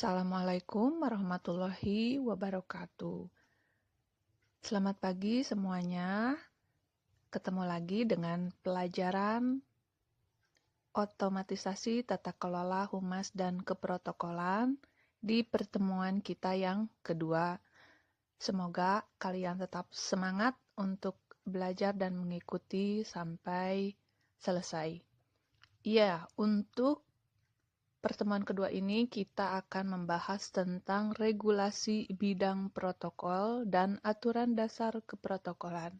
Assalamualaikum warahmatullahi wabarakatuh. Selamat pagi semuanya. Ketemu lagi dengan pelajaran otomatisasi tata kelola humas dan keprotokolan di pertemuan kita yang kedua. Semoga kalian tetap semangat untuk belajar dan mengikuti sampai selesai. Ya, untuk pertemuan kedua ini kita akan membahas tentang regulasi bidang protokol dan aturan dasar keprotokolan.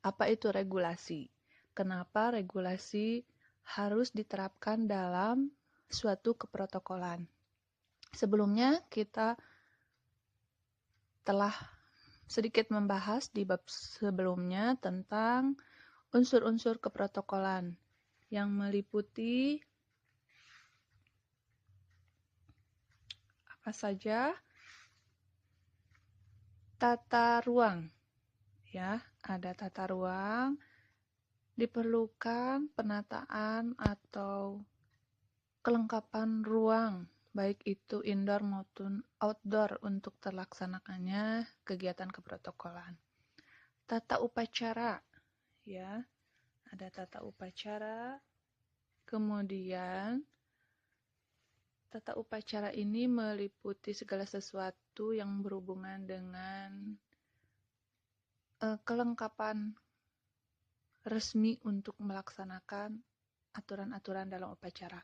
Apa itu regulasi? Kenapa regulasi harus diterapkan dalam suatu keprotokolan? Sebelumnya kita telah sedikit membahas di bab sebelumnya tentang unsur-unsur keprotokolan yang meliputi apa saja? Tata ruang, ya, ada tata ruang, diperlukan penataan atau kelengkapan ruang, baik itu indoor maupun outdoor untuk terlaksanakannya kegiatan keprotokolan. Tata upacara, ya, ada tata upacara, kemudian tata upacara ini meliputi segala sesuatu yang berhubungan dengan kelengkapan resmi untuk melaksanakan aturan-aturan dalam upacara.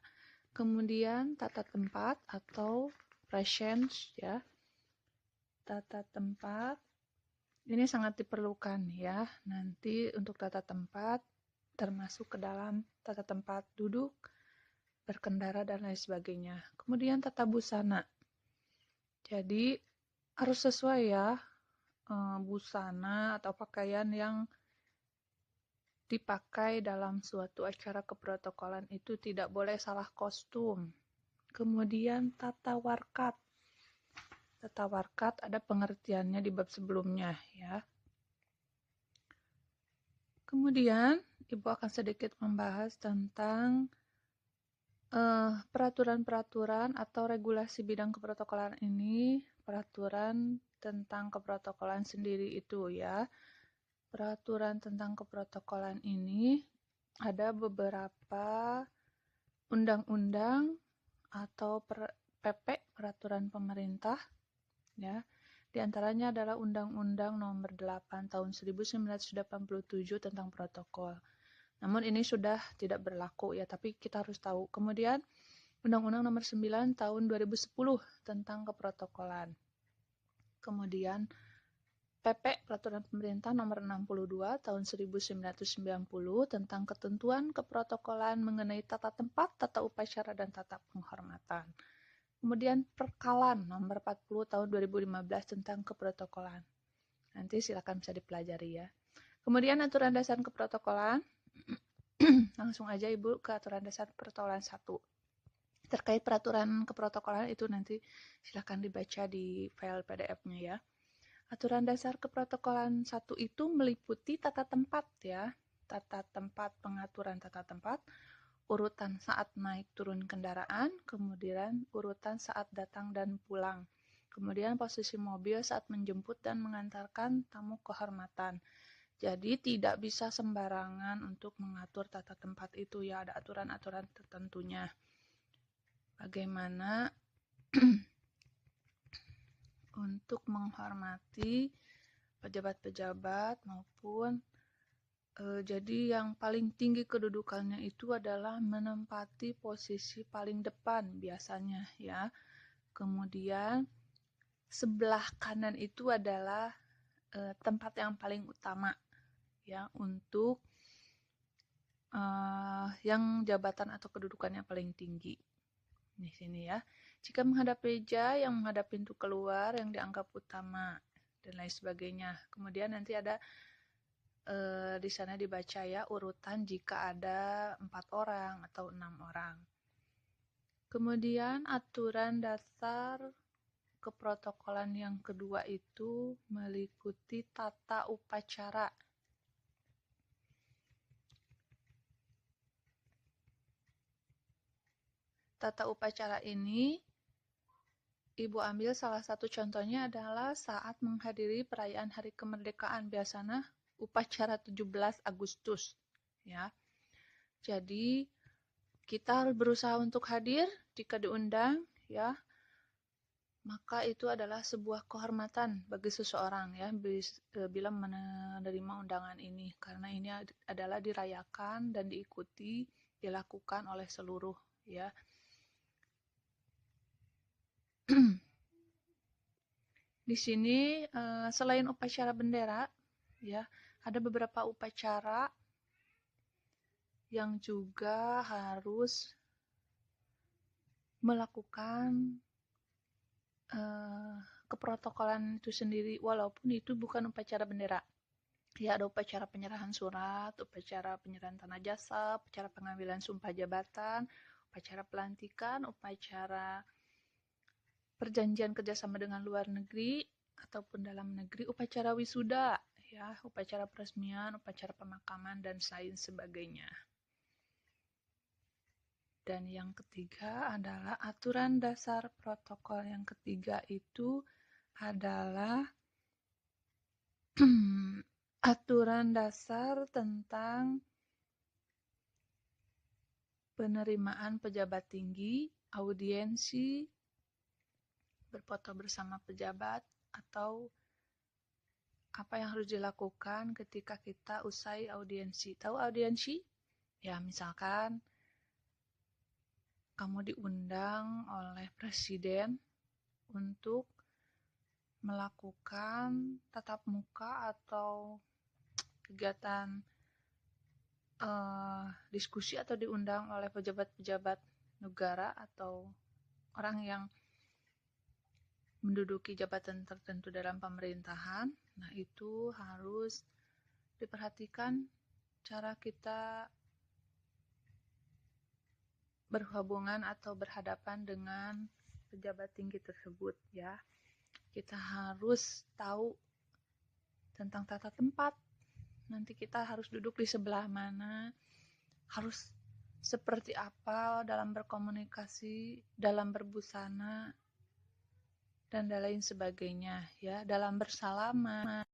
Kemudian tata tempat atau presence, ya. Tata tempat ini sangat diperlukan, ya. Nanti untuk tata tempat termasuk ke dalam tata tempat duduk, berkendara dan lain sebagainya. Kemudian tata busana. Jadi harus sesuai ya, busana atau pakaian yang dipakai dalam suatu acara keprotokolan itu tidak boleh salah kostum. Kemudian tata warkat. Tata warkat ada pengertiannya di bab sebelumnya, ya. Kemudian Ibu akan sedikit membahas tentang peraturan-peraturan atau regulasi bidang keprotokolan ini, peraturan tentang keprotokolan sendiri itu, ya. Peraturan tentang keprotokolan ini ada beberapa undang-undang atau PP, peraturan pemerintah, ya. Di antaranya adalah Undang-Undang Nomor 8 Tahun 1987 tentang protokol. Namun ini sudah tidak berlaku ya, tapi kita harus tahu. Kemudian Undang-Undang Nomor 9 Tahun 2010 tentang keprotokolan. Kemudian PP Peraturan Pemerintah Nomor 62 Tahun 1990 tentang ketentuan keprotokolan mengenai tata tempat, tata upacara, dan tata penghormatan. Kemudian Perkalan Nomor 40 Tahun 2015 tentang keprotokolan. Nanti silakan bisa dipelajari ya. Kemudian Aturan Dasar Keprotokolan. Langsung aja Ibu ke Aturan Dasar Keprotokolan 1. Terkait peraturan keprotokolan itu nanti silakan dibaca di file PDF-nya ya. Aturan dasar keprotokolan 1 itu meliputi tata tempat ya. Tata tempat, pengaturan tata tempat, urutan saat naik turun kendaraan, kemudian urutan saat datang dan pulang. Kemudian posisi mobil saat menjemput dan mengantarkan tamu kehormatan. Jadi tidak bisa sembarangan untuk mengatur tata tempat itu ya, ada aturan-aturan tertentunya. Bagaimana untuk menghormati pejabat-pejabat maupun jadi yang paling tinggi kedudukannya itu adalah menempati posisi paling depan biasanya ya. Kemudian sebelah kanan itu adalah tempat yang paling utama ya untuk yang jabatan atau kedudukannya paling tinggi. Di sini ya. Jika menghadap meja, yang menghadap pintu keluar yang dianggap utama dan lain sebagainya. Kemudian nanti ada di sana dibaca ya urutan jika ada 4 orang atau 6 orang. Kemudian aturan dasar keprotokolan yang kedua itu meliputi tata upacara. Tata upacara ini Ibu ambil salah satu contohnya adalah saat menghadiri perayaan Hari Kemerdekaan, biasanya upacara 17 Agustus, ya. Jadi kita harus berusaha untuk hadir jika diundang, ya. Maka itu adalah sebuah kehormatan bagi seseorang, ya, bila menerima undangan ini, karena ini adalah dirayakan dan diikuti, dilakukan oleh seluruh, ya. Di sini selain upacara bendera, ya, ada beberapa upacara yang juga harus melakukan keprotokolan itu sendiri, walaupun itu bukan upacara bendera. Ya, ada upacara penyerahan surat, upacara penyerahan tanah jasa, upacara pengambilan sumpah jabatan, upacara pelantikan, upacara perjanjian kerjasama dengan luar negeri ataupun dalam negeri, upacara wisuda, ya, upacara peresmian, upacara pemakaman, dan lain sebagainya. Dan yang ketiga adalah aturan dasar protokol. Yang ketiga itu adalah aturan dasar tentang penerimaan pejabat tinggi, audiensi, berfoto bersama pejabat, atau apa yang harus dilakukan ketika kita usai audiensi. Tahu audiensi? Ya, misalkan kamu diundang oleh presiden untuk melakukan tatap muka atau kegiatan diskusi, atau diundang oleh pejabat-pejabat negara atau orang yang menduduki jabatan tertentu dalam pemerintahan. Nah, itu harus diperhatikan cara kita berhubungan atau berhadapan dengan pejabat tinggi tersebut, ya. Kita harus tahu tentang tata tempat. Nanti kita harus duduk di sebelah mana, harus seperti apa dalam berkomunikasi, dalam berbusana, dan lain sebagainya, ya. Dalam bersalaman,